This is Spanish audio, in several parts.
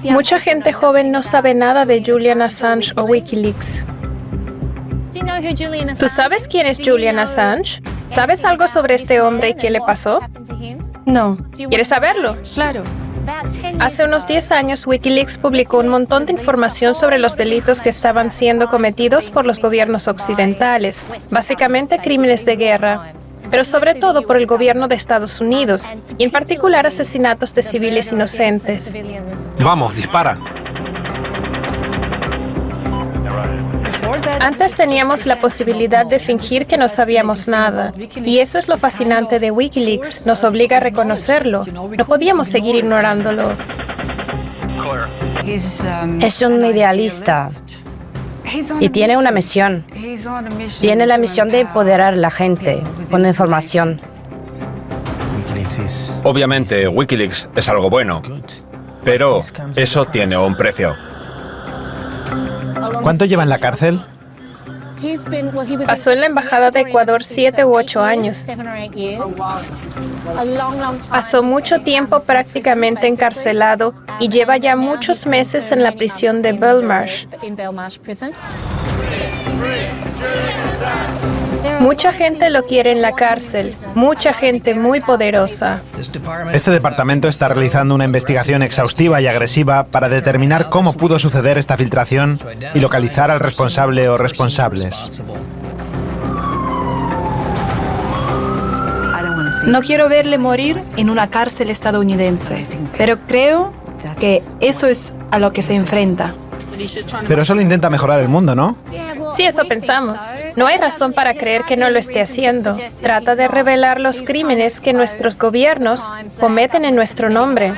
Mucha gente joven no sabe nada de Julian Assange o Wikileaks. ¿Tú sabes quién es Julian Assange? ¿Sabes algo sobre este hombre y qué le pasó? No. ¿Quieres saberlo? Claro. Hace unos 10 años, Wikileaks publicó un montón de información sobre los delitos que estaban siendo cometidos por los gobiernos occidentales, básicamente crímenes de guerra, pero sobre todo por el gobierno de Estados Unidos, y en particular asesinatos de civiles inocentes. Vamos, dispara. Antes teníamos la posibilidad de fingir que no sabíamos nada, y eso es lo fascinante de Wikileaks, nos obliga a reconocerlo. No podíamos seguir ignorándolo. Es un idealista y tiene una misión. Tiene la misión de empoderar a la gente con información. Obviamente, Wikileaks es algo bueno, pero eso tiene un precio. ¿Cuánto lleva en la cárcel? Pasó en la Embajada de Ecuador 7 u 8 años. Pasó mucho tiempo prácticamente encarcelado y lleva ya muchos meses en la prisión de Belmarsh. Mucha gente lo quiere en la cárcel, mucha gente muy poderosa. Este departamento está realizando una investigación exhaustiva y agresiva para determinar cómo pudo suceder esta filtración y localizar al responsable o responsables. No quiero verle morir en una cárcel estadounidense, pero creo que eso es a lo que se enfrenta. Pero solo intenta mejorar el mundo, ¿no? Sí, eso pensamos. No hay razón para creer que no lo esté haciendo. Trata de revelar los crímenes que nuestros gobiernos cometen en nuestro nombre.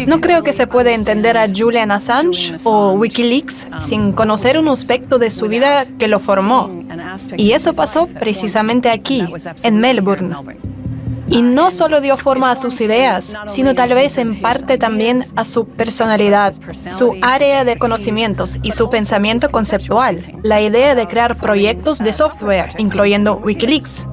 No creo que se pueda entender a Julian Assange o Wikileaks sin conocer un aspecto de su vida que lo formó. Y eso pasó precisamente aquí, en Melbourne. Y no solo dio forma a sus ideas, sino tal vez en parte también a su personalidad, su área de conocimientos y su pensamiento conceptual, la idea de crear proyectos de software, incluyendo Wikileaks.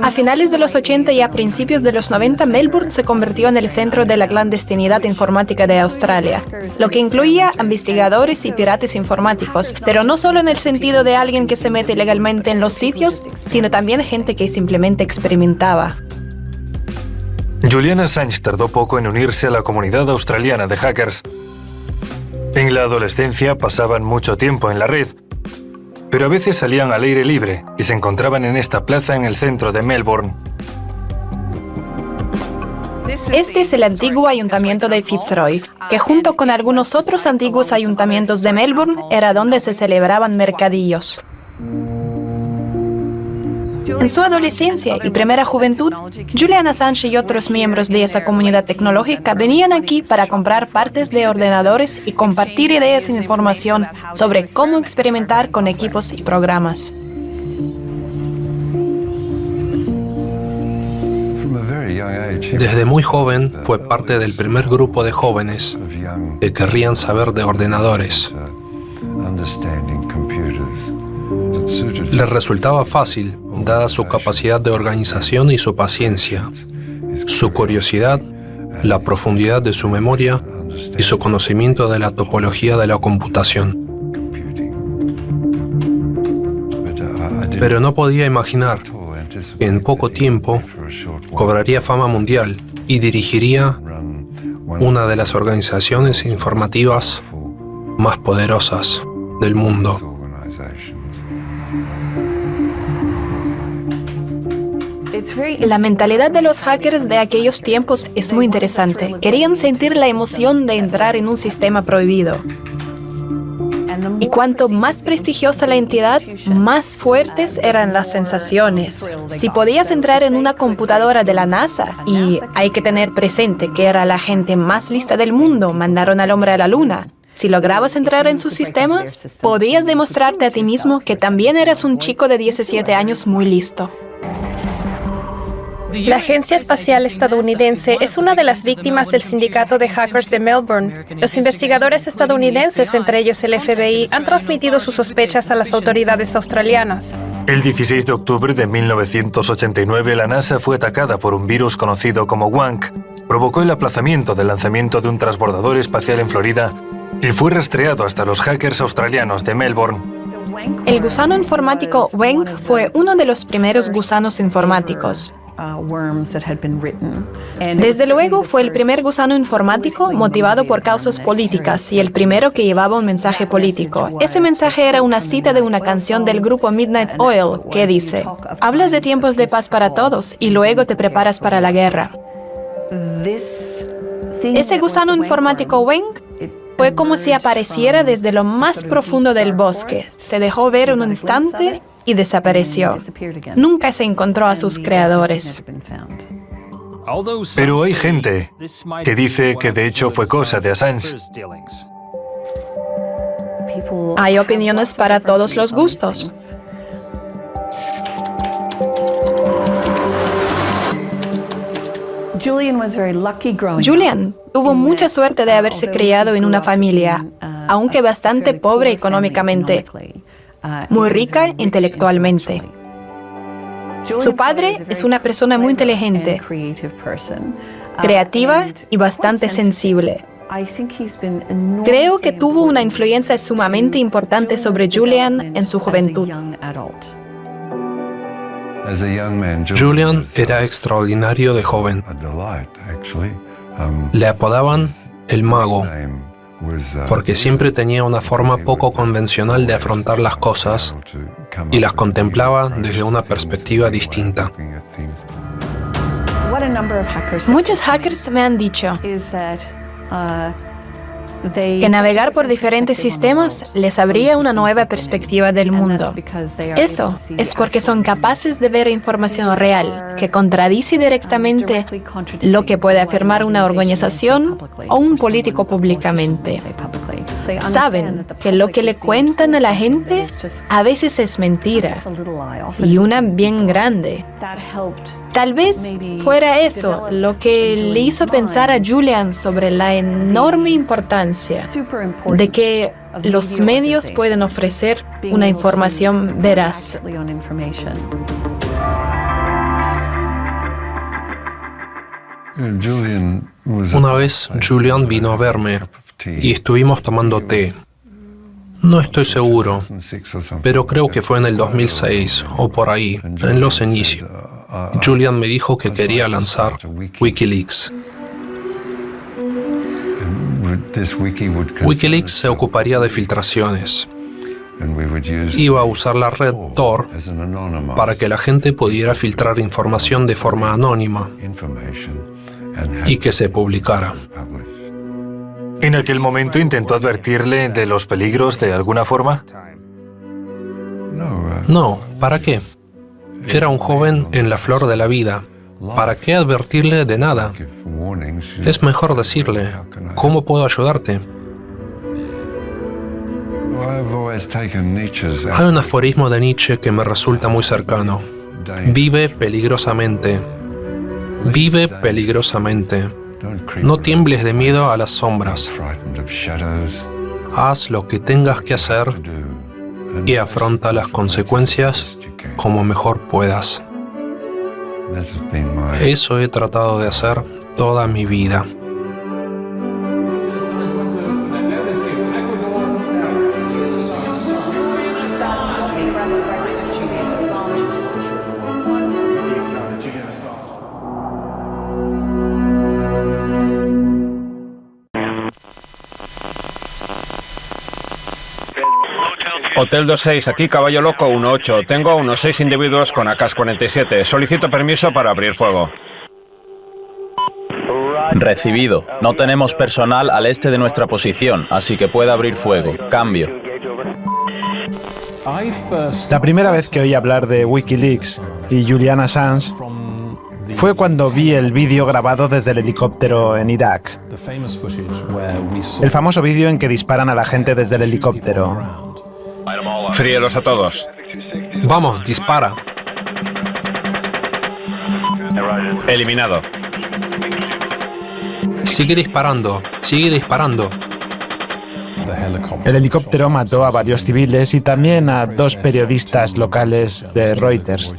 A finales de los 80 y a principios de los 90, Melbourne se convirtió en el centro de la clandestinidad informática de Australia, lo que incluía a investigadores y piratas informáticos, pero no solo en el sentido de alguien que se mete ilegalmente en los sitios, sino también gente que simplemente experimentaba. Julian Assange tardó poco en unirse a la comunidad australiana de hackers. En la adolescencia pasaban mucho tiempo en la red, pero a veces salían al aire libre y se encontraban en esta plaza en el centro de Melbourne. Este es el antiguo ayuntamiento de Fitzroy, que junto con algunos otros antiguos ayuntamientos de Melbourne era donde se celebraban mercadillos. En su adolescencia y primera juventud, Julian Assange y otros miembros de esa comunidad tecnológica venían aquí para comprar partes de ordenadores y compartir ideas e información sobre cómo experimentar con equipos y programas. Desde muy joven fue parte del primer grupo de jóvenes que querrían saber de ordenadores. Le resultaba fácil, dada su capacidad de organización y su paciencia, su curiosidad, la profundidad de su memoria y su conocimiento de la topología de la computación. Pero no podía imaginar que en poco tiempo cobraría fama mundial y dirigiría una de las organizaciones informativas más poderosas del mundo. La mentalidad de los hackers de aquellos tiempos es muy interesante. Querían sentir la emoción de entrar en un sistema prohibido. Y cuanto más prestigiosa la entidad, más fuertes eran las sensaciones. Si podías entrar en una computadora de la NASA, y hay que tener presente que era la gente más lista del mundo, mandaron al hombre a la Luna. Si lograbas entrar en sus sistemas, podías demostrarte a ti mismo que también eras un chico de 17 años muy listo. La Agencia Espacial Estadounidense es una de las víctimas del sindicato de hackers de Melbourne. Los investigadores estadounidenses, entre ellos el FBI, han transmitido sus sospechas a las autoridades australianas. El 16 de octubre de 1989, la NASA fue atacada por un virus conocido como WANC. Provocó el aplazamiento del lanzamiento de un transbordador espacial en Florida y fue rastreado hasta los hackers australianos de Melbourne. El gusano informático WANC fue uno de los primeros gusanos informáticos. Desde luego fue el primer gusano informático motivado por causas políticas y el primero que llevaba un mensaje político. Ese mensaje era una cita de una canción del grupo Midnight Oil que dice: hablas de tiempos de paz para todos y luego te preparas para la guerra. Ese gusano informático WANC fue como si apareciera desde lo más profundo del bosque. Se dejó ver en un instante y desapareció. Nunca se encontró a sus creadores. Pero hay gente que dice que de hecho fue cosa de Assange. Hay opiniones para todos los gustos. Julian tuvo mucha suerte de haberse criado en una familia, aunque bastante pobre económicamente, muy rica intelectualmente. Su padre es una persona muy inteligente, creativa y bastante sensible. Creo que tuvo una influencia sumamente importante sobre Julian en su juventud. Julian era extraordinario de joven. Le apodaban el mago, porque siempre tenía una forma poco convencional de afrontar las cosas y las contemplaba desde una perspectiva distinta. Muchos hackers me han dicho que navegar por diferentes sistemas les abría una nueva perspectiva del mundo. Eso es porque son capaces de ver información real que contradice directamente lo que puede afirmar una organización o un político públicamente. Saben que lo que le cuentan a la gente a veces es mentira, y una bien grande. Tal vez fuera eso lo que le hizo pensar a Julian sobre la enorme importancia de que los medios pueden ofrecer una información veraz. Una vez Julian vino a verme y estuvimos tomando té. No estoy seguro, pero creo que fue en el 2006 o por ahí, en los inicios. Julian me dijo que quería lanzar Wikileaks. Wikileaks se ocuparía de filtraciones. Iba a usar la red Tor para que la gente pudiera filtrar información de forma anónima y que se publicara. ¿En aquel momento intentó advertirle de los peligros de alguna forma? No, ¿para qué? Era un joven en la flor de la vida. ¿Para qué advertirle de nada? Es mejor decirle, ¿cómo puedo ayudarte? Hay un aforismo de Nietzsche que me resulta muy cercano. Vive peligrosamente. Vive peligrosamente. No tiembles de miedo a las sombras. Haz lo que tengas que hacer y afronta las consecuencias como mejor puedas. Eso he tratado de hacer toda mi vida. Hotel 26, aquí Caballo Loco 18. Tengo a unos 6 individuos con AK-47. Solicito permiso para abrir fuego. Recibido. No tenemos personal al este de nuestra posición, así que puede abrir fuego. Cambio. La primera vez que oí hablar de Wikileaks y Julian Assange fue cuando vi el vídeo grabado desde el helicóptero en Irak. El famoso vídeo en que disparan a la gente desde el helicóptero. Fríelos a todos. Vamos, dispara. Eliminado. Sigue disparando, sigue disparando. El helicóptero mató a varios civiles y también a 2 periodistas locales de Reuters.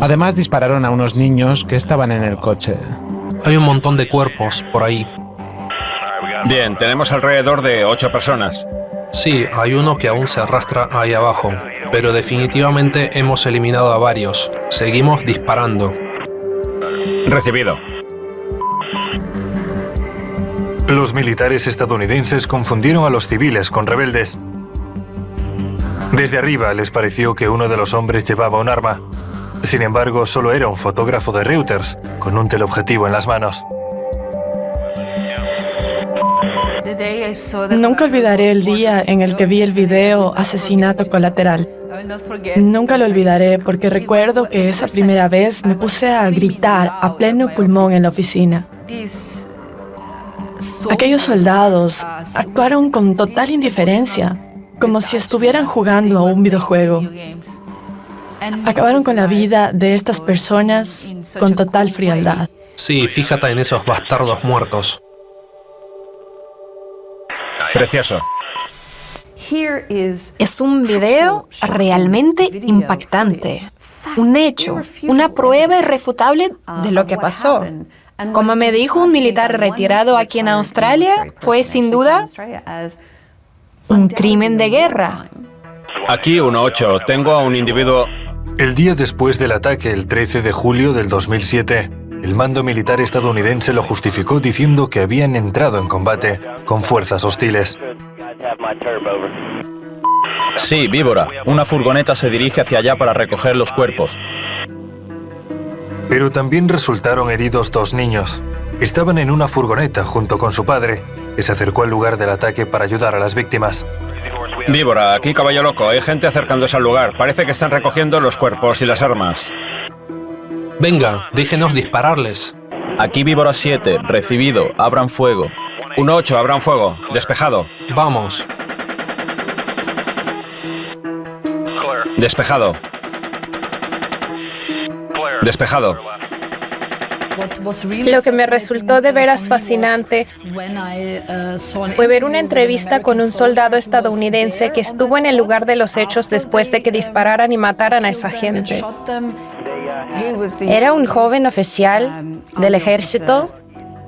Además, dispararon a unos niños que estaban en el coche. Hay un montón de cuerpos por ahí. Bien, tenemos alrededor de 8 personas. Sí, hay uno que aún se arrastra ahí abajo, pero definitivamente hemos eliminado a varios. Seguimos disparando. Recibido. Los militares estadounidenses confundieron a los civiles con rebeldes. Desde arriba les pareció que uno de los hombres llevaba un arma. Sin embargo, solo era un fotógrafo de Reuters, con un teleobjetivo en las manos. Nunca olvidaré el día en el que vi el video Asesinato Colateral. Nunca lo olvidaré porque recuerdo que esa primera vez me puse a gritar a pleno pulmón en la oficina. Aquellos soldados actuaron con total indiferencia, como si estuvieran jugando a un videojuego. Acabaron con la vida de estas personas con total frialdad. Sí, fíjate en esos bastardos muertos. Precioso. Es un video realmente impactante. Un hecho, una prueba irrefutable de lo que pasó. Como me dijo un militar retirado aquí en Australia, fue sin duda un crimen de guerra. Aquí 1-8. Tengo a un individuo... El día después del ataque, el 13 de julio del 2007, el mando militar estadounidense lo justificó diciendo que habían entrado en combate con fuerzas hostiles. Sí, Víbora. Una furgoneta se dirige hacia allá para recoger los cuerpos. Pero también resultaron heridos 2 niños. Estaban en una furgoneta junto con su padre, que se acercó al lugar del ataque para ayudar a las víctimas. Víbora, aquí Caballo Loco. Hay gente acercándose al lugar. Parece que están recogiendo los cuerpos y las armas. Venga, déjenos dispararles. Aquí Víbora 7. Recibido. Abran fuego. 1-8. Abran fuego. Despejado. Vamos. Despejado. Despejado. Lo que me resultó de veras fascinante fue ver una entrevista con un soldado estadounidense que estuvo en el lugar de los hechos después de que dispararan y mataran a esa gente. Era un joven oficial del ejército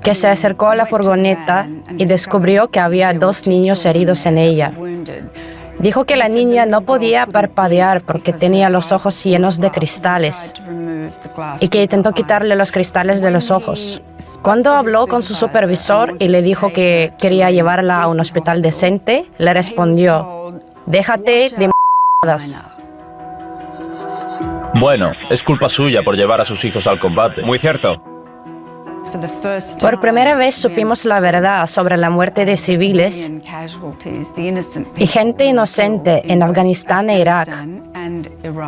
que se acercó a la furgoneta y descubrió que había 2 niños heridos en ella. Dijo que la niña no podía parpadear porque tenía los ojos llenos de cristales y que intentó quitarle los cristales de los ojos. Cuando habló con su supervisor y le dijo que quería llevarla a un hospital decente, le respondió: «Déjate de m***adas». Bueno, es culpa suya por llevar a sus hijos al combate. Muy cierto. Por primera vez supimos la verdad sobre la muerte de civiles y gente inocente en Afganistán e Irak,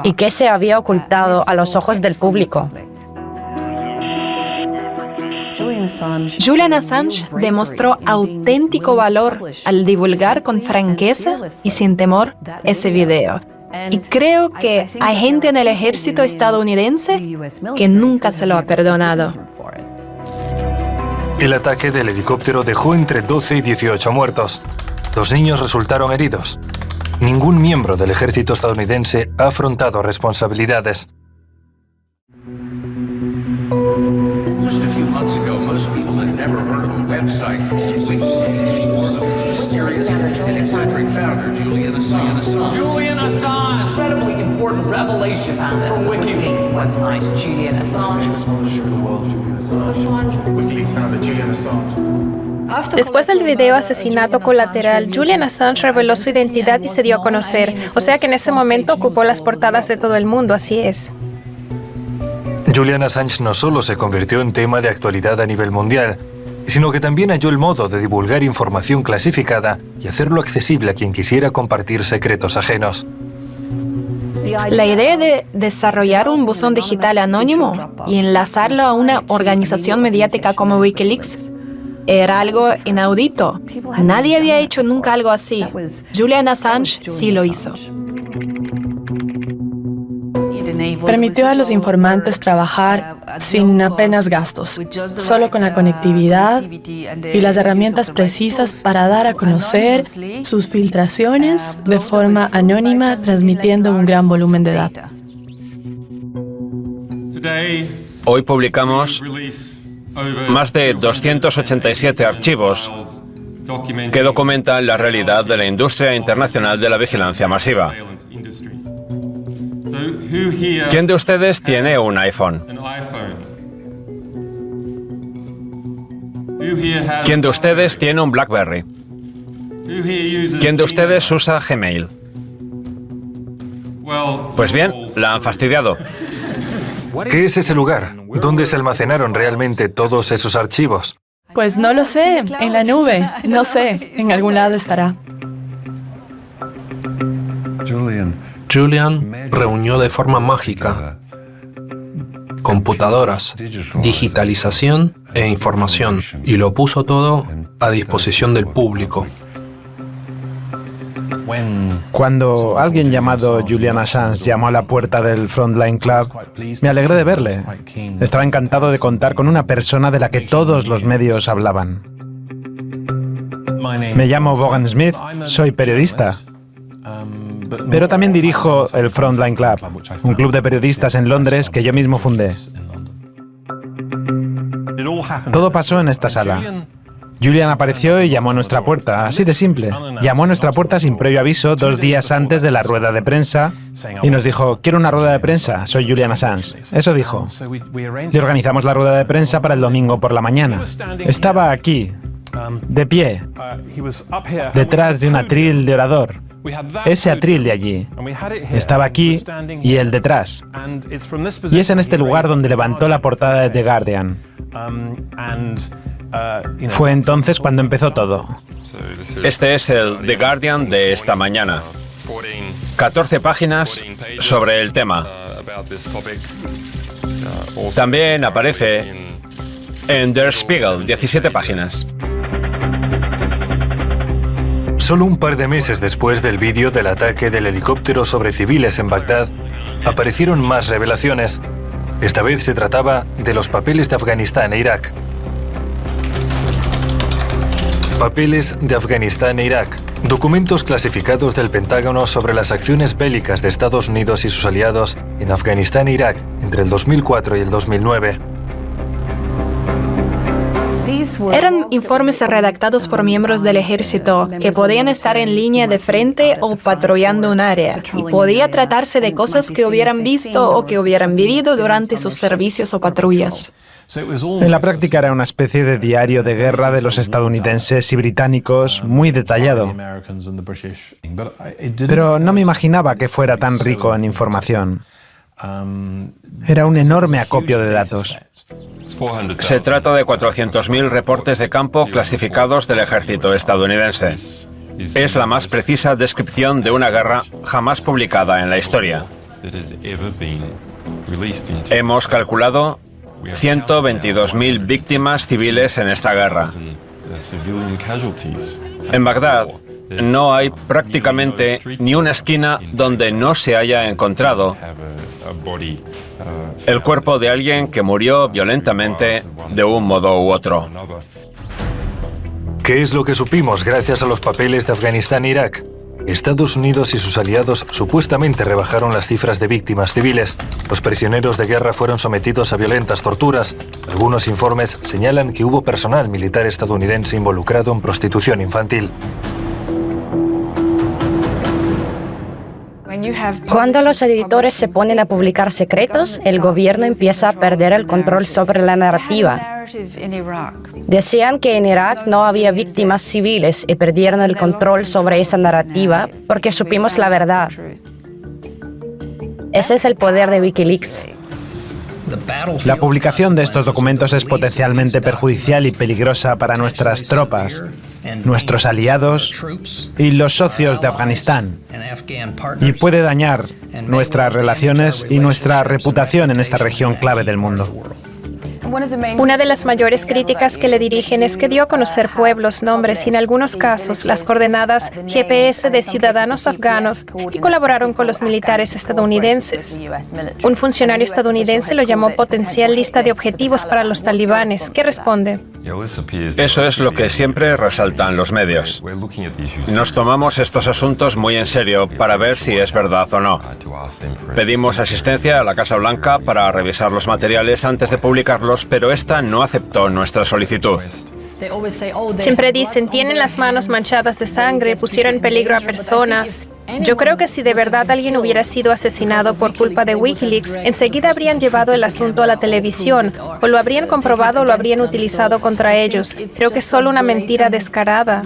y que se había ocultado a los ojos del público. Julian Assange demostró auténtico valor al divulgar con franqueza y sin temor ese video. Y creo que hay gente en el ejército estadounidense que nunca se lo ha perdonado. El ataque del helicóptero dejó entre 12 y 18 muertos. 2 niños resultaron heridos. Ningún miembro del ejército estadounidense ha afrontado responsabilidades. Julian Assange, incredibly important revelation for WikiLeaks website. Julian Assange. Después del video Asesinato Colateral, Julian Assange reveló su identidad y se dio a conocer, o sea que en ese momento ocupó las portadas de todo el mundo, así es. Julian Assange no solo se convirtió en tema de actualidad a nivel mundial, sino que también halló el modo de divulgar información clasificada y hacerlo accesible a quien quisiera compartir secretos ajenos. La idea de desarrollar un buzón digital anónimo y enlazarlo a una organización mediática como WikiLeaks era algo inaudito. Nadie había hecho nunca algo así. Julian Assange sí lo hizo. Permitió a los informantes trabajar sin apenas gastos, solo con la conectividad y las herramientas precisas para dar a conocer sus filtraciones de forma anónima, transmitiendo un gran volumen de datos. Hoy publicamos más de 287 archivos que documentan la realidad de la industria internacional de la vigilancia masiva. ¿Quién de ustedes tiene un iPhone? ¿Quién de ustedes tiene un BlackBerry? ¿Quién de ustedes usa Gmail? Pues bien, la han fastidiado. ¿Qué es ese lugar? ¿Dónde se almacenaron realmente todos esos archivos? Pues no lo sé, en la nube, no sé, en algún lado estará. Julian reunió de forma mágica computadoras, digitalización e información y lo puso todo a disposición del público. Cuando alguien llamado Julian Assange llamó a la puerta del Frontline Club, me alegré de verle. Estaba encantado de contar con una persona de la que todos los medios hablaban. Me llamo Vaughan Smith, soy periodista, pero también dirijo el Frontline Club, un club de periodistas en Londres que yo mismo fundé. Todo pasó en esta sala. Julian apareció y llamó a nuestra puerta, así de simple. Llamó a nuestra puerta sin previo aviso 2 días antes de la rueda de prensa y nos dijo, quiero una rueda de prensa, soy Julian Assange. Eso dijo. Le organizamos la rueda de prensa para el domingo por la mañana. Estaba aquí, de pie, detrás de un atril de orador. Ese atril de allí. Estaba aquí y él detrás. Y es en este lugar donde levantó la portada de The Guardian. Fue entonces cuando empezó todo. Este es el The Guardian de esta mañana. 14 páginas sobre el tema. También aparece en Der Spiegel, 17 páginas. Solo un par de meses después del vídeo del ataque del helicóptero sobre civiles en Bagdad, aparecieron más revelaciones. Esta vez se trataba de los papeles de Afganistán e Irak. Papeles de Afganistán e Irak. Documentos clasificados del Pentágono sobre las acciones bélicas de Estados Unidos y sus aliados en Afganistán e Irak entre el 2004 y el 2009. Eran informes redactados por miembros del ejército que podían estar en línea de frente o patrullando un área, y podía tratarse de cosas que hubieran visto o que hubieran vivido durante sus servicios o patrullas. En la práctica era una especie de diario de guerra de los estadounidenses y británicos, muy detallado. Pero no me imaginaba que fuera tan rico en información. Era un enorme acopio de datos. Se trata de 400.000 reportes de campo clasificados del ejército estadounidense. Es la más precisa descripción de una guerra jamás publicada en la historia. Hemos calculado 122.000 víctimas civiles en esta guerra. En Bagdad no hay prácticamente ni una esquina donde no se haya encontrado el cuerpo de alguien que murió violentamente de un modo u otro. ¿Qué es lo que supimos gracias a los papeles de Afganistán e Irak? Estados Unidos y sus aliados supuestamente rebajaron las cifras de víctimas civiles. Los prisioneros de guerra fueron sometidos a violentas torturas. Algunos informes señalan que hubo personal militar estadounidense involucrado en prostitución infantil. Cuando los editores se ponen a publicar secretos, el gobierno empieza a perder el control sobre la narrativa. Decían que en Irak no había víctimas civiles y perdieron el control sobre esa narrativa porque supimos la verdad. Ese es el poder de Wikileaks. La publicación de estos documentos es potencialmente perjudicial y peligrosa para nuestras tropas, nuestros aliados y los socios de Afganistán, y puede dañar nuestras relaciones y nuestra reputación en esta región clave del mundo. Una de las mayores críticas que le dirigen es que dio a conocer pueblos, nombres y en algunos casos las coordenadas GPS de ciudadanos afganos y colaboraron con los militares estadounidenses. Un funcionario estadounidense lo llamó potencial lista de objetivos para los talibanes. ¿Qué responde? Eso es lo que siempre resaltan los medios. Nos tomamos estos asuntos muy en serio para ver si es verdad o no. Pedimos asistencia a la Casa Blanca para revisar los materiales antes de publicarlos, pero esta no aceptó nuestra solicitud. Siempre dicen, tienen las manos manchadas de sangre, pusieron en peligro a personas. Yo creo que si de verdad alguien hubiera sido asesinado por culpa de Wikileaks, enseguida habrían llevado el asunto a la televisión, o lo habrían comprobado o lo habrían utilizado contra ellos. Creo que es solo una mentira descarada.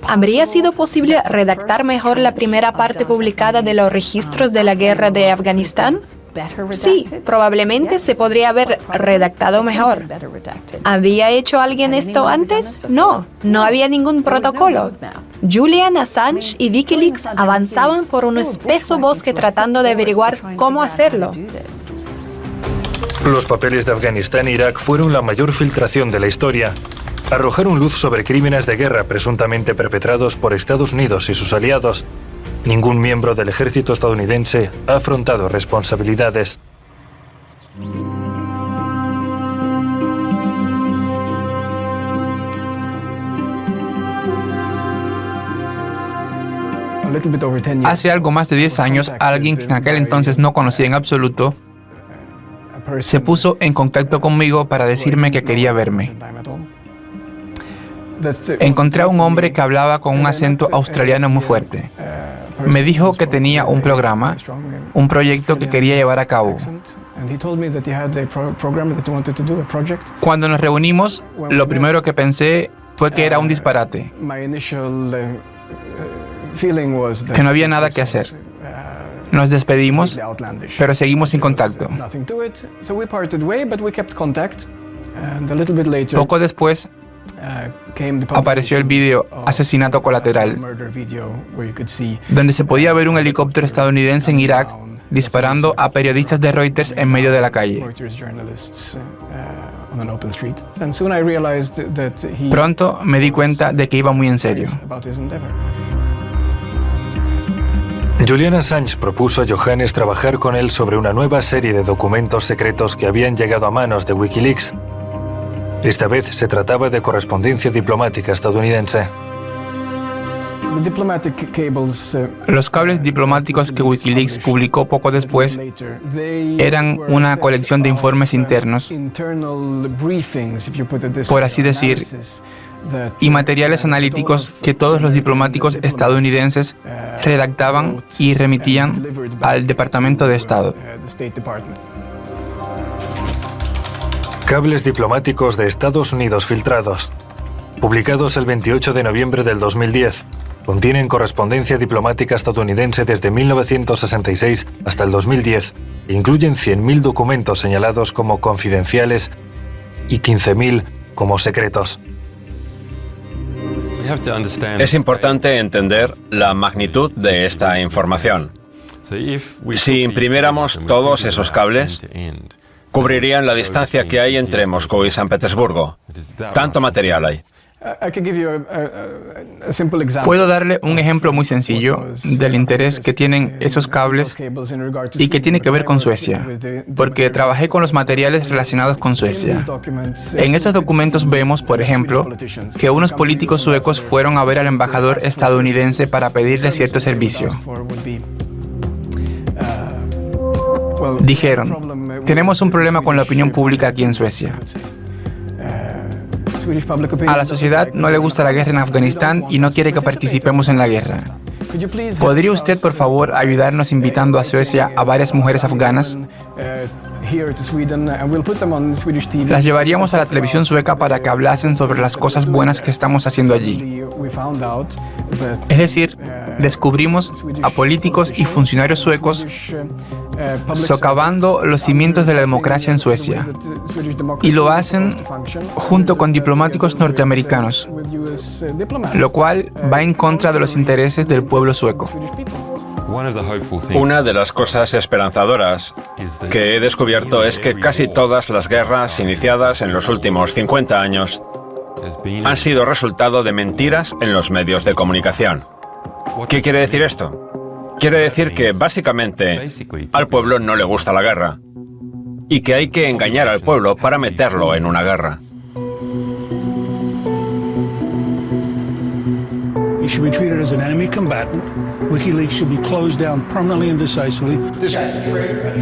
¿Habría sido posible redactar mejor la primera parte publicada de los registros de la guerra de Afganistán? Sí, probablemente se podría haber redactado mejor. ¿Había hecho alguien esto antes? No, no había ningún protocolo. Julian Assange y Wikileaks avanzaban por un espeso bosque tratando de averiguar cómo hacerlo. Los papeles de Afganistán e Irak fueron la mayor filtración de la historia. Arrojaron luz sobre crímenes de guerra presuntamente perpetrados por Estados Unidos y sus aliados. Ningún miembro del ejército estadounidense ha afrontado responsabilidades. Hace algo más de 10 años, alguien que en aquel entonces no conocía en absoluto, se puso en contacto conmigo para decirme que quería verme. Encontré a un hombre que hablaba con un acento australiano muy fuerte. Me dijo que tenía un programa, un proyecto que quería llevar a cabo. Cuando nos reunimos, lo primero que pensé fue que era un disparate, que no había nada que hacer. Nos despedimos, pero seguimos en contacto. Poco después, apareció el vídeo Asesinato Colateral, donde se podía ver un helicóptero estadounidense en Irak disparando a periodistas de Reuters en medio de la calle. Pronto me di cuenta de que iba muy en serio. Julian Assange propuso a Johannes trabajar con él sobre una nueva serie de documentos secretos que habían llegado a manos de Wikileaks. Esta vez se trataba de correspondencia diplomática estadounidense. Los cables diplomáticos que Wikileaks publicó poco después eran una colección de informes internos, por así decir, y materiales analíticos que todos los diplomáticos estadounidenses redactaban y remitían al Departamento de Estado. Cables diplomáticos de Estados Unidos filtrados. Publicados el 28 de noviembre del 2010, contienen correspondencia diplomática estadounidense desde 1966 hasta el 2010 e incluyen 100.000 documentos señalados como confidenciales y 15.000 como secretos. Es importante entender la magnitud de esta información. Si imprimiéramos todos esos cables, cubrirían la distancia que hay entre Moscú y San Petersburgo. Tanto material hay. Puedo darle un ejemplo muy sencillo del interés que tienen esos cables y que tiene que ver con Suecia, porque trabajé con los materiales relacionados con Suecia. En esos documentos vemos, por ejemplo, que unos políticos suecos fueron a ver al embajador estadounidense para pedirle cierto servicio. Dijeron, tenemos un problema con la opinión pública aquí en Suecia. A la sociedad no le gusta la guerra en Afganistán y no quiere que participemos en la guerra. ¿Podría usted, por favor, ayudarnos invitando a Suecia a varias mujeres afganas? Las llevaríamos a la televisión sueca para que hablasen sobre las cosas buenas que estamos haciendo allí. Es decir, descubrimos a políticos y funcionarios suecos socavando los cimientos de la democracia en Suecia. Y lo hacen junto con diplomáticos norteamericanos, lo cual va en contra de los intereses del pueblo sueco. Una de las cosas esperanzadoras que he descubierto es que casi todas las guerras iniciadas en los últimos 50 años han sido resultado de mentiras en los medios de comunicación. ¿Qué quiere decir esto? Quiere decir que, básicamente, al pueblo no le gusta la guerra y que hay que engañar al pueblo para meterlo en una guerra. He should be treated as an enemy combatant. WikiLeaks should be closed down permanently and decisively. This guy's a traitor, and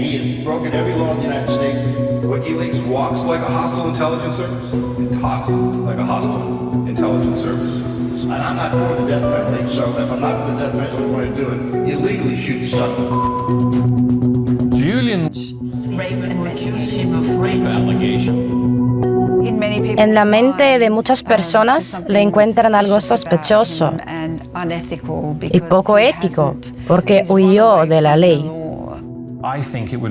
he has broken every law in the United States. WikiLeaks walks like a hostile intelligence service and talks like a hostile intelligence service. And I'm not for the death penalty, so if I'm not for the death penalty, I'm going to do it. Illegally shoot the son. Julian Rape and accuse him of rape allegation. En la mente de muchas personas le encuentran algo sospechoso y poco ético, porque huyó de la ley.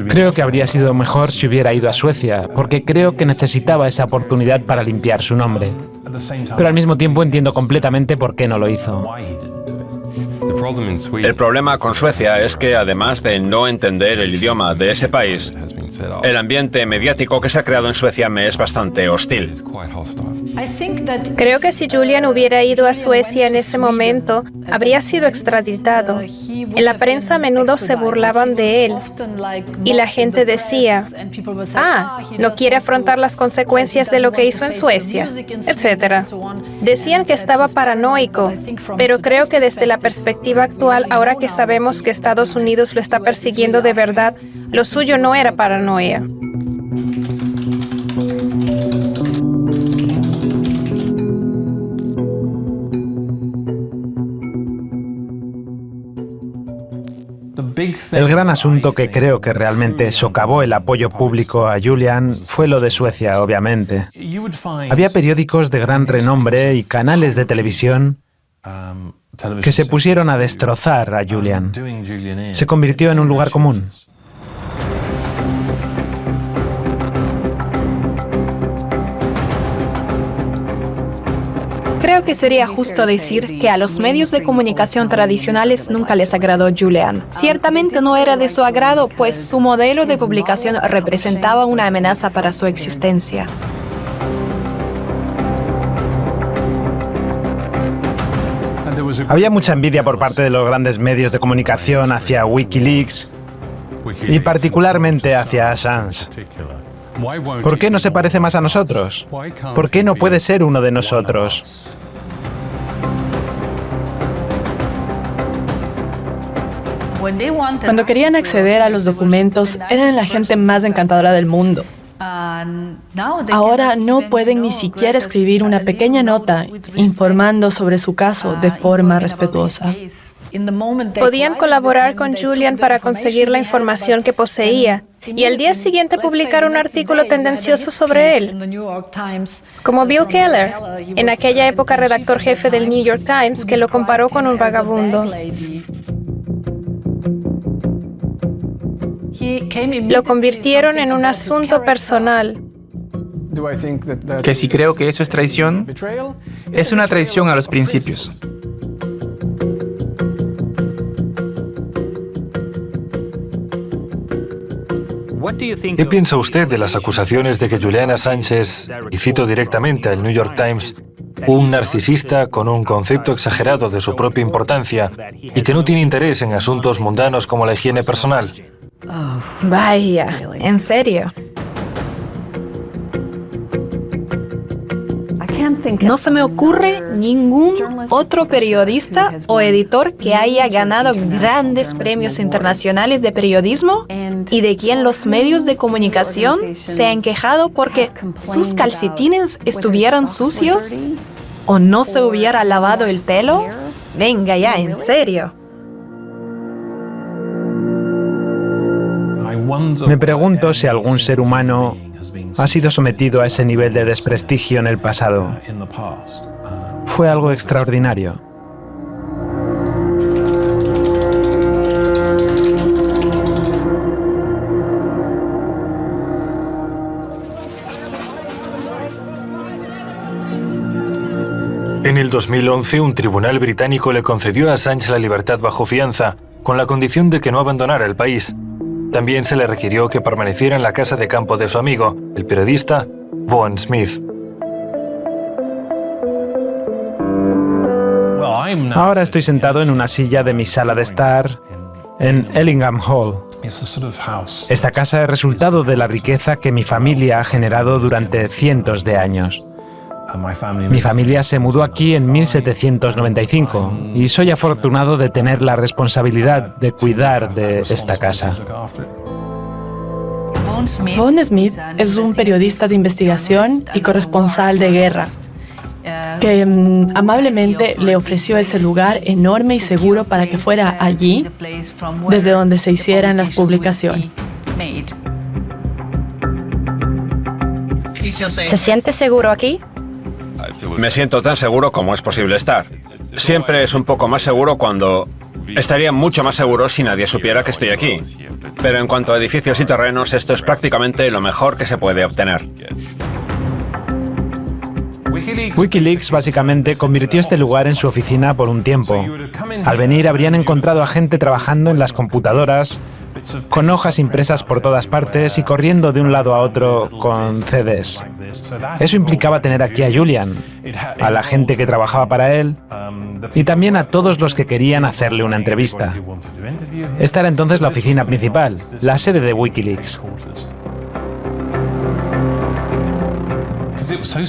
Creo que habría sido mejor si hubiera ido a Suecia, porque creo que necesitaba esa oportunidad para limpiar su nombre. Pero al mismo tiempo entiendo completamente por qué no lo hizo. El problema con Suecia es que, además de no entender el idioma de ese país, el ambiente mediático que se ha creado en Suecia me es bastante hostil. Creo que si Julian hubiera ido a Suecia en ese momento, habría sido extraditado. En la prensa a menudo se burlaban de él y la gente decía, no quiere afrontar las consecuencias de lo que hizo en Suecia, etc. Decían que estaba paranoico, pero creo que desde la perspectiva actual, ahora que sabemos que Estados Unidos lo está persiguiendo de verdad, lo suyo no era paranoia. El gran asunto que creo que realmente socavó el apoyo público a Julian fue lo de Suecia, obviamente. Había periódicos de gran renombre y canales de televisión que se pusieron a destrozar a Julian. Se convirtió en un lugar común. Creo que sería justo decir que a los medios de comunicación tradicionales nunca les agradó Julian. Ciertamente no era de su agrado, pues su modelo de publicación representaba una amenaza para su existencia. Había mucha envidia por parte de los grandes medios de comunicación hacia WikiLeaks y particularmente hacia Assange. ¿Por qué no se parece más a nosotros? ¿Por qué no puede ser uno de nosotros? Cuando querían acceder a los documentos, eran la gente más encantadora del mundo. Ahora no pueden ni siquiera escribir una pequeña nota informando sobre su caso de forma respetuosa. Podían colaborar con Julian para conseguir la información que poseía y al día siguiente publicar un artículo tendencioso sobre él, como Bill Keller, en aquella época redactor jefe del New York Times, que lo comparó con un vagabundo. Lo convirtieron en un asunto personal. Que si creo que eso es traición, es una traición a los principios. ¿Qué piensa usted de las acusaciones de que Julian Assange es, y cito directamente al New York Times, un narcisista con un concepto exagerado de su propia importancia y que no tiene interés en asuntos mundanos como la higiene personal? Vaya, ¿en serio? No se me ocurre ningún otro periodista o editor que haya ganado grandes premios internacionales de periodismo y de quien los medios de comunicación se han quejado porque sus calcetines estuvieran sucios o no se hubiera lavado el pelo. Venga ya, en serio. Me pregunto si algún ser humano ha sido sometido a ese nivel de desprestigio en el pasado. Fue algo extraordinario. En el 2011, un tribunal británico le concedió a Assange la libertad bajo fianza, con la condición de que no abandonara el país. También se le requirió que permaneciera en la casa de campo de su amigo, el periodista Vaughan Smith. Ahora estoy sentado en una silla de mi sala de estar en Ellingham Hall. Esta casa es resultado de la riqueza que mi familia ha generado durante cientos de años. Mi familia se mudó aquí en 1795 y soy afortunado de tener la responsabilidad de cuidar de esta casa. Vaughan Smith es un periodista de investigación y corresponsal de guerra que amablemente le ofreció ese lugar enorme y seguro para que fuera allí, desde donde se hicieran las publicaciones. ¿Se siente seguro aquí? Me siento tan seguro como es posible estar. Siempre es un poco más seguro cuando... Estaría mucho más seguro si nadie supiera que estoy aquí. Pero en cuanto a edificios y terrenos, esto es prácticamente lo mejor que se puede obtener. Wikileaks básicamente convirtió este lugar en su oficina por un tiempo. Al venir habrían encontrado a gente trabajando en las computadoras, con hojas impresas por todas partes y corriendo de un lado a otro con CDs. Eso implicaba tener aquí a Julian, a la gente que trabajaba para él y también a todos los que querían hacerle una entrevista. Esta era entonces la oficina principal, la sede de Wikileaks.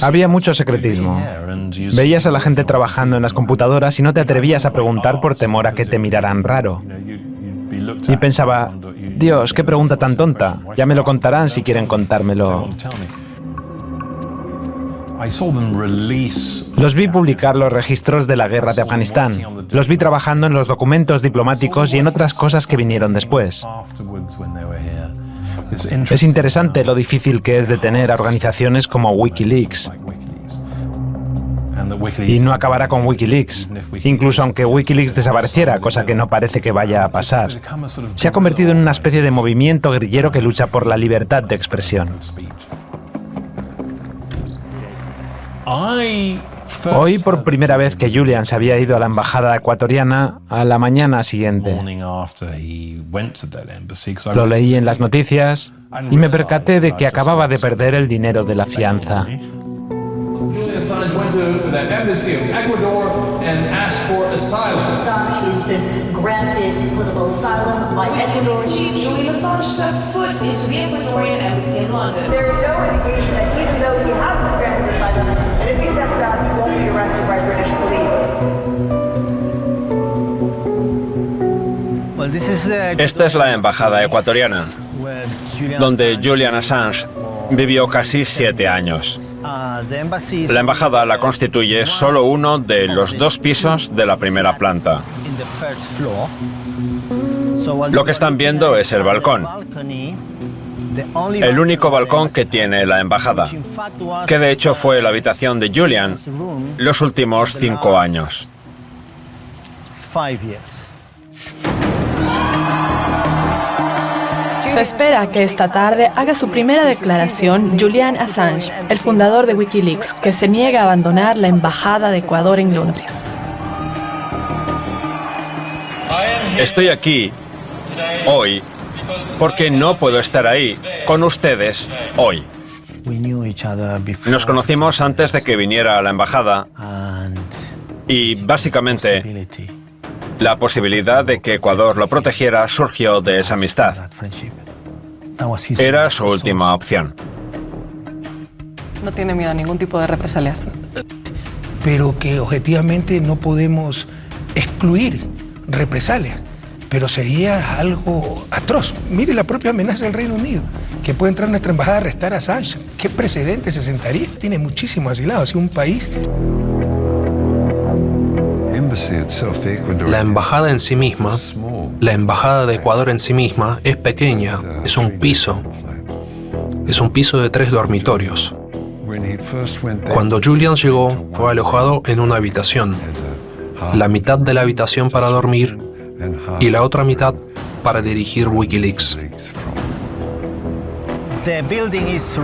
Había mucho secretismo. Veías a la gente trabajando en las computadoras y no te atrevías a preguntar por temor a que te miraran raro. Y pensaba, Dios, qué pregunta tan tonta. Ya me lo contarán si quieren contármelo. Los vi publicar los registros de la guerra de Afganistán. Los vi trabajando en los documentos diplomáticos y en otras cosas que vinieron después. Es interesante lo difícil que es detener a organizaciones como Wikileaks. Y no acabará con Wikileaks, incluso aunque Wikileaks desapareciera, cosa que no parece que vaya a pasar. Se ha convertido en una especie de movimiento guerrillero que lucha por la libertad de expresión. Oí por primera vez que Julian se había ido a la embajada ecuatoriana a la mañana siguiente. Lo leí en las noticias y me percaté de que acababa de perder el dinero de la fianza. Julian Assange went to the embassy of Ecuador and asked for asylum. Assange has been granted political asylum by Ecuador's chief. Julian Assange set foot into the Ecuadorian embassy in London. There is no indication that even though he has been granted asylum, and if he steps out, he won't be arrested by British police. Esta es la embajada ecuatoriana, donde Julian Assange vivió casi 7 años. La embajada la constituye solo uno de los 2 pisos de la primera planta. Lo que están viendo es el balcón. El único balcón que tiene la embajada, que de hecho fue la habitación de Julian los últimos 5 años. Se espera que esta tarde haga su primera declaración Julian Assange, el fundador de Wikileaks, que se niega a abandonar la embajada de Ecuador en Londres. Estoy aquí hoy porque no puedo estar ahí con ustedes hoy. Nos conocimos antes de que viniera a la embajada y básicamente la posibilidad de que Ecuador lo protegiera surgió de esa amistad. Era su última opción. No tiene miedo a ningún tipo de represalias. Pero que objetivamente no podemos excluir represalias. Pero sería algo atroz. Mire la propia amenaza del Reino Unido, que puede entrar a nuestra embajada a arrestar a Assange. ¿Qué precedente se sentaría? Tiene muchísimos asilados. Si un país... La embajada en sí misma, la embajada de Ecuador en sí misma, es pequeña, es un piso. Es un piso de 3 dormitorios. Cuando Julian llegó, fue alojado en una habitación. La mitad de la habitación para dormir y la otra mitad para dirigir Wikileaks.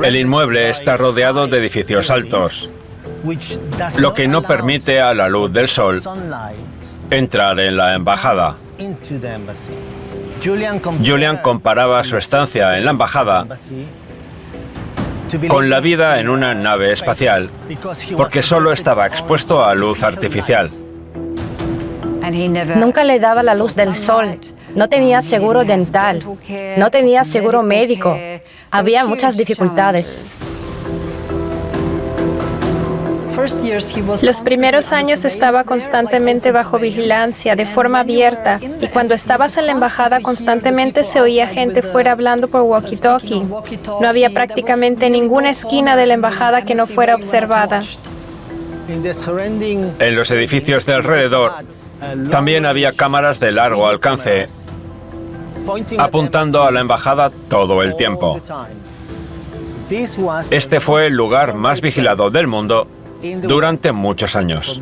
El inmueble está rodeado de edificios altos. lo que no permite a la luz del sol entrar en la embajada. Julian comparaba su estancia en la embajada con la vida en una nave espacial, porque solo estaba expuesto a luz artificial. Nunca le daba la luz del sol. No tenía seguro dental. No tenía seguro médico. Había muchas dificultades. Los primeros años estaba constantemente bajo vigilancia, de forma abierta, y cuando estabas en la embajada constantemente se oía gente fuera hablando por walkie-talkie. No había prácticamente ninguna esquina de la embajada que no fuera observada. En los edificios de alrededor también había cámaras de largo alcance, apuntando a la embajada todo el tiempo. Este fue el lugar más vigilado del mundo durante muchos años.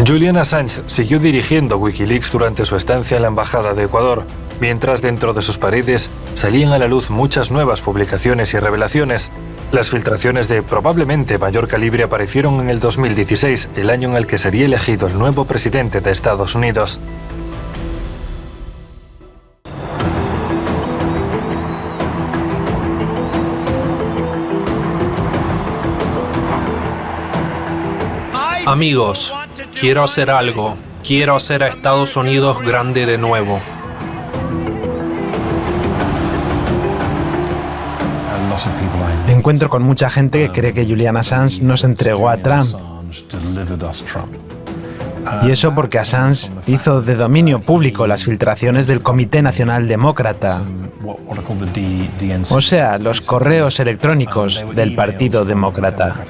Julian Assange siguió dirigiendo Wikileaks durante su estancia en la Embajada de Ecuador, mientras dentro de sus paredes salían a la luz muchas nuevas publicaciones y revelaciones. Las filtraciones de probablemente mayor calibre aparecieron en el 2016, el año en el que sería elegido el nuevo presidente de Estados Unidos. Amigos, quiero hacer algo. Quiero hacer a Estados Unidos grande de nuevo. Me encuentro con mucha gente que cree que Julian Assange nos entregó a Trump. Y eso porque Assange hizo de dominio público las filtraciones del Comité Nacional Demócrata. O sea, los correos electrónicos del Partido Demócrata.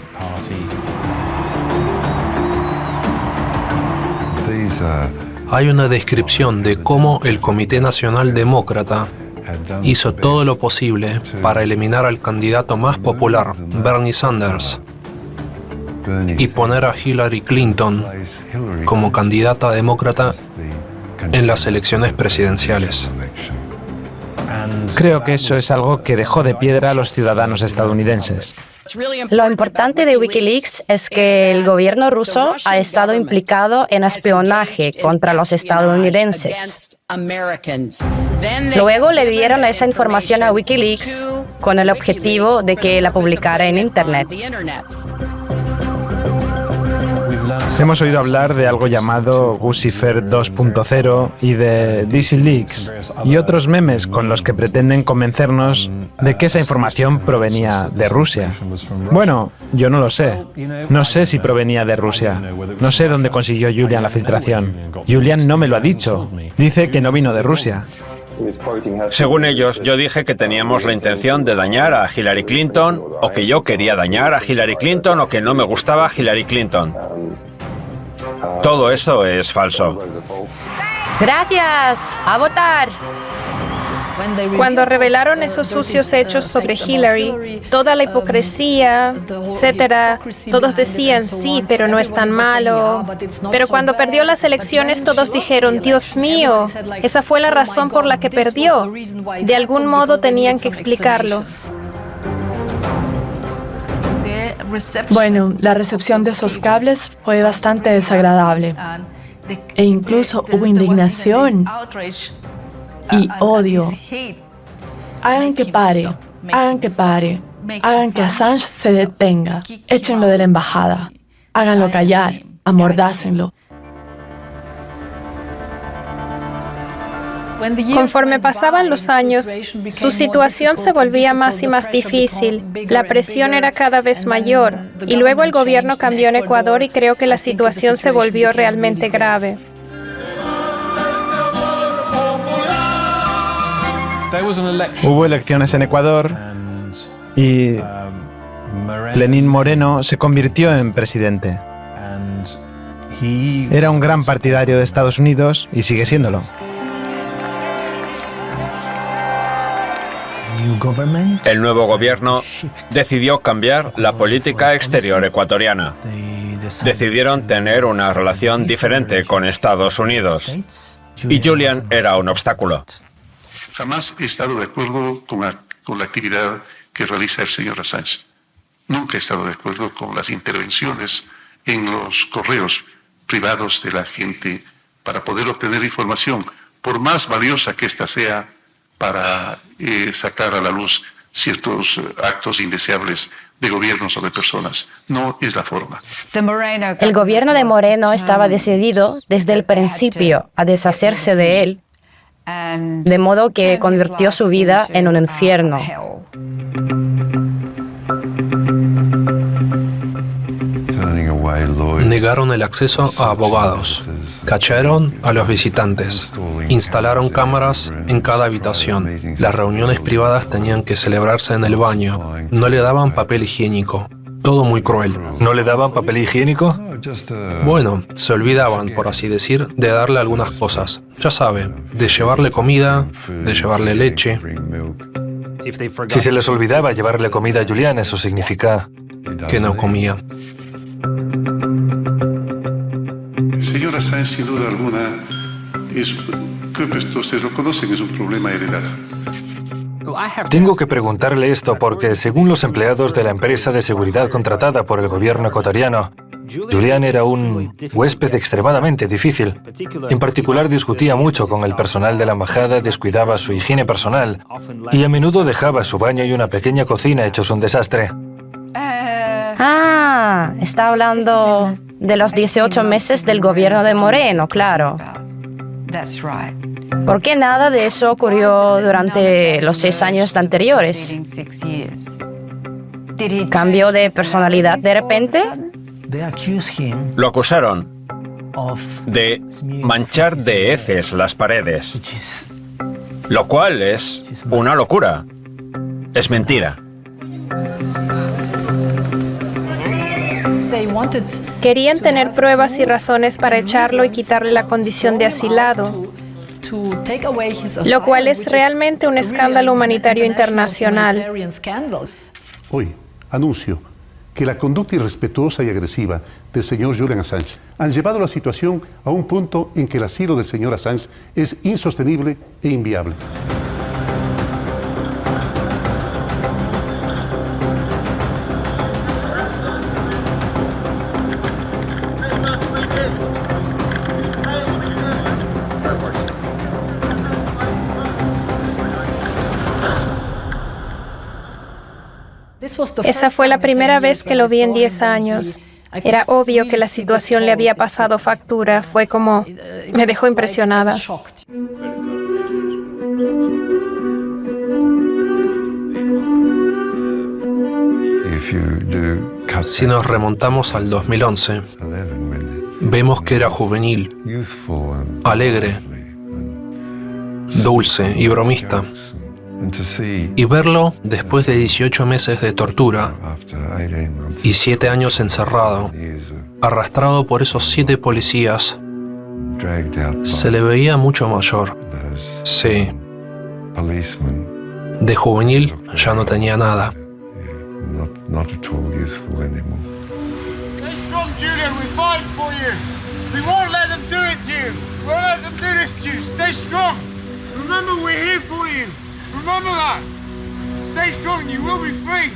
Hay una descripción de cómo el Comité Nacional Demócrata hizo todo lo posible para eliminar al candidato más popular, Bernie Sanders, y poner a Hillary Clinton como candidata demócrata en las elecciones presidenciales. Creo que eso es algo que dejó de piedra a los ciudadanos estadounidenses. Lo importante de Wikileaks es que el gobierno ruso ha estado implicado en espionaje contra los estadounidenses. Luego le dieron esa información a Wikileaks con el objetivo de que la publicara en Internet. Hemos oído hablar de algo llamado Guccifer 2.0 y de DisiLeaks y otros memes con los que pretenden convencernos de que esa información provenía de Rusia. Bueno, yo no lo sé. No sé si provenía de Rusia. No sé dónde consiguió Julian la filtración. Julian no me lo ha dicho. Dice que no vino de Rusia. Según ellos, yo dije que teníamos la intención de dañar a Hillary Clinton, o que yo quería dañar a Hillary Clinton, o que no me gustaba Hillary Clinton. Todo eso es falso. ¡Gracias! ¡A votar! Cuando revelaron esos sucios hechos sobre Hillary, toda la hipocresía, etcétera, todos decían sí, pero no es tan malo. Pero cuando perdió las elecciones, todos dijeron, Dios mío, esa fue la razón por la que perdió. De algún modo tenían que explicarlo. Bueno, la recepción de esos cables fue bastante desagradable. E incluso hubo indignación y odio. Hagan que pare, hagan que pare, hagan que Assange se detenga, échenlo de la embajada, háganlo callar, amordácenlo. Conforme pasaban los años, su situación se volvía más y más difícil. La presión era cada vez mayor. Y luego el gobierno cambió en Ecuador y creo que la situación se volvió realmente grave. Hubo elecciones en Ecuador y Lenín Moreno se convirtió en presidente. Era un gran partidario de Estados Unidos y sigue siéndolo. El nuevo gobierno decidió cambiar la política exterior ecuatoriana. Decidieron tener una relación diferente con Estados Unidos. Y Julian era un obstáculo. Jamás he estado de acuerdo con la actividad que realiza el señor Assange. Nunca he estado de acuerdo con las intervenciones en los correos privados de la gente para poder obtener información, por más valiosa que ésta sea para sacar a la luz ciertos actos indeseables de gobiernos o de personas. No es la forma. El gobierno de Moreno estaba decidido desde el principio a deshacerse de él, de modo que convirtió su vida en un infierno. Negaron el acceso a abogados, cacharon a los visitantes, instalaron cámaras en cada habitación. Las reuniones privadas tenían que celebrarse en el baño. No le daban papel higiénico. Todo muy cruel. ¿No le daban papel higiénico? Bueno, se olvidaban, por así decir, de darle algunas cosas. Ya sabe, de llevarle comida, de llevarle leche. Si se les olvidaba llevarle comida a Julian, eso significa que no comía. Señor Assange, sin duda alguna, creo que ustedes lo conocen, es un problema heredado. Tengo que preguntarle esto porque, según los empleados de la empresa de seguridad contratada por el gobierno ecuatoriano, Julian era un huésped extremadamente difícil. En particular, discutía mucho con el personal de la embajada, descuidaba su higiene personal y a menudo dejaba su baño y una pequeña cocina hechos un desastre. Está hablando de los 18 meses del gobierno de Moreno, claro. ¿Por qué nada de eso ocurrió durante los 6 años anteriores? ¿Cambió de personalidad de repente? Lo acusaron de manchar de heces las paredes, lo cual es una locura. Es mentira. Querían tener pruebas y razones para echarlo y quitarle la condición de asilado, lo cual es realmente un escándalo humanitario internacional. Hoy anuncio que la conducta irrespetuosa y agresiva del señor Julian Assange han llevado la situación a un punto en que el asilo del señor Assange es insostenible e inviable. Esa fue la primera vez que lo vi en 10 años. Era obvio que la situación le había pasado factura. Fue como... me dejó impresionada. Si nos remontamos al 2011, vemos que era juvenil, alegre, dulce y bromista. Y verlo después de 18 meses de tortura y 7 años encerrado, arrastrado por esos 7 policías, se le veía mucho mayor. Sí. De juvenil ya no tenía nada. Remember that. Stay strong, you will be free.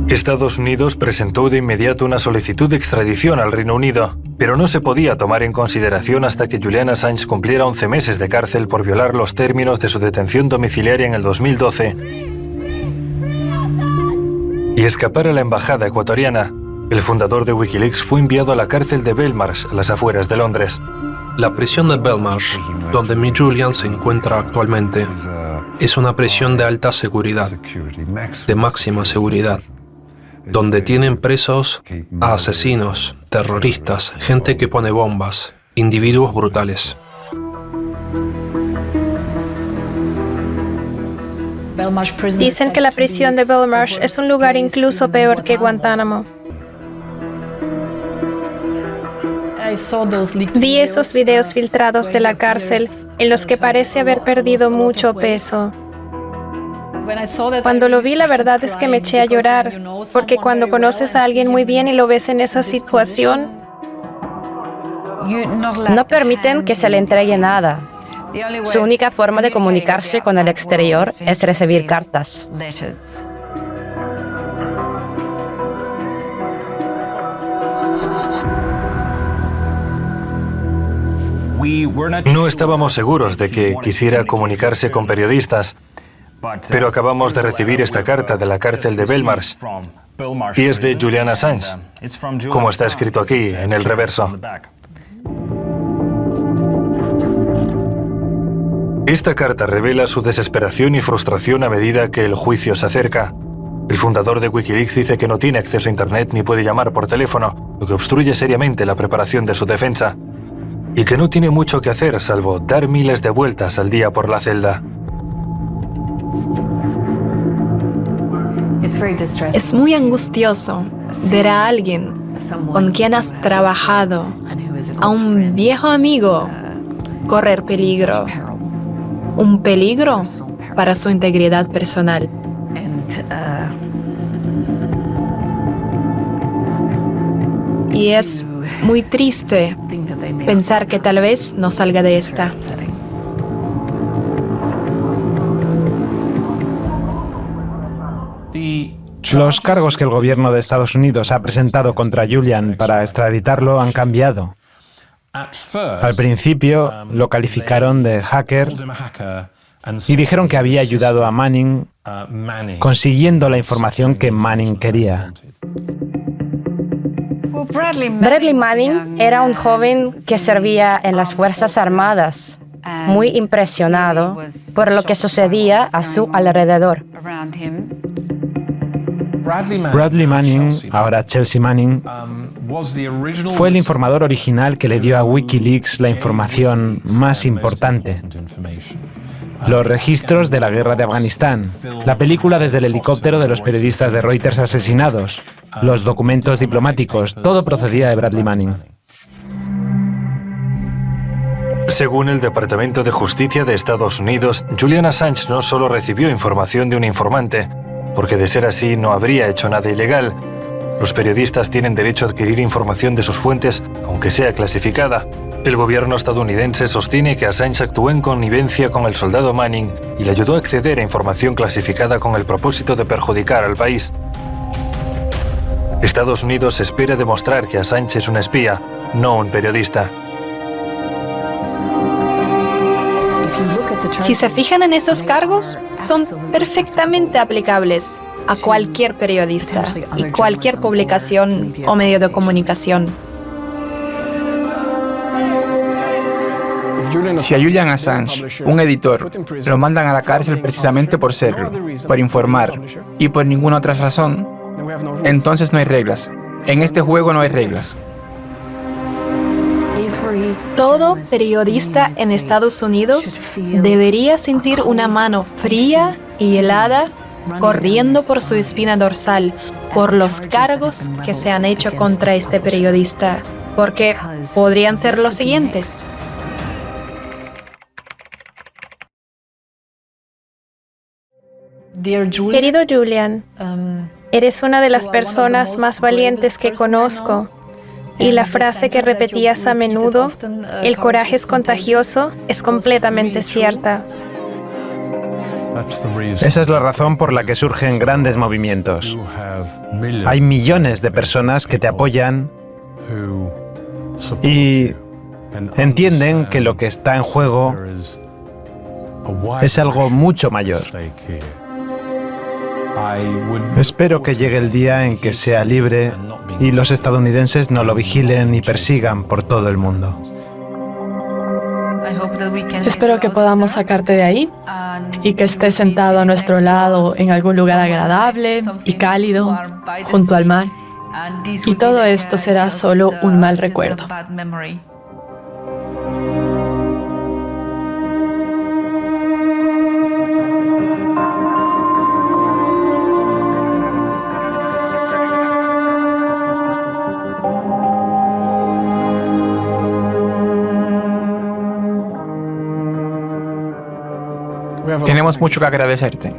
Estados Unidos presentó de inmediato una solicitud de extradición al Reino Unido, pero no se podía tomar en consideración hasta que Julian Assange cumpliera 11 meses de cárcel por violar los términos de su detención domiciliaria en el 2012 y escapar a la embajada ecuatoriana. El fundador de Wikileaks fue enviado a la cárcel de Belmarsh, a las afueras de Londres. La prisión de Belmarsh, donde mi Julian se encuentra actualmente, es una prisión de alta seguridad, de máxima seguridad, donde tienen presos a asesinos, terroristas, gente que pone bombas, individuos brutales. Dicen que la prisión de Belmarsh es un lugar incluso peor que Guantánamo. Vi esos videos filtrados de la cárcel en los que parece haber perdido mucho peso. Cuando lo vi, la verdad es que me eché a llorar, porque cuando conoces a alguien muy bien y lo ves en esa situación... No permiten que se le entregue nada. Su única forma de comunicarse con el exterior es recibir cartas. No estábamos seguros de que quisiera comunicarse con periodistas, pero acabamos de recibir esta carta de la cárcel de Belmarsh y es de Julian Assange, como está escrito aquí en el reverso. Esta carta revela su desesperación y frustración a medida que el juicio se acerca. El fundador de Wikileaks dice que no tiene acceso a Internet ni puede llamar por teléfono, lo que obstruye seriamente la preparación de su defensa, y que no tiene mucho que hacer salvo dar miles de vueltas al día por la celda. Es muy angustioso ver a alguien con quien has trabajado, a un viejo amigo, correr peligro. Un peligro para su integridad personal. Y es muy triste pensar que tal vez no salga de esta. Los cargos que el gobierno de Estados Unidos ha presentado contra Julian para extraditarlo han cambiado. Al principio lo calificaron de hacker y dijeron que había ayudado a Manning consiguiendo la información que Manning quería. Bradley Manning era un joven que servía en las Fuerzas Armadas, muy impresionado por lo que sucedía a su alrededor. Bradley Manning, ahora Chelsea Manning, fue el informador original que le dio a Wikileaks la información más importante. Los registros de la guerra de Afganistán, la película desde el helicóptero de los periodistas de Reuters asesinados, los documentos diplomáticos, todo procedía de Bradley Manning. Según el Departamento de Justicia de Estados Unidos, Julian Assange no solo recibió información de un informante, porque de ser así no habría hecho nada ilegal. Los periodistas tienen derecho a adquirir información de sus fuentes, aunque sea clasificada. El gobierno estadounidense sostiene que Assange actuó en connivencia con el soldado Manning y le ayudó a acceder a información clasificada con el propósito de perjudicar al país. Estados Unidos espera demostrar que Assange es un espía, no un periodista. Si se fijan en esos cargos, son perfectamente aplicables a cualquier periodista y cualquier publicación o medio de comunicación. Si a Julian Assange, un editor, lo mandan a la cárcel precisamente por serlo, por informar y por ninguna otra razón, entonces no hay reglas. En este juego no hay reglas. Todo periodista en Estados Unidos debería sentir una mano fría y helada corriendo por su espina dorsal por los cargos que se han hecho contra este periodista, porque podrían ser los siguientes. Querido Julian, eres una de las personas más valientes que conozco. Y la frase que repetías a menudo, el coraje es contagioso, es completamente cierta. Esa es la razón por la que surgen grandes movimientos. Hay millones de personas que te apoyan y entienden que lo que está en juego es algo mucho mayor. Espero que llegue el día en que sea libre y los estadounidenses no lo vigilen y persigan por todo el mundo. Espero que podamos sacarte de ahí y que estés sentado a nuestro lado en algún lugar agradable y cálido, junto al mar. Y todo esto será solo un mal recuerdo. Tenemos mucho que agradecerte.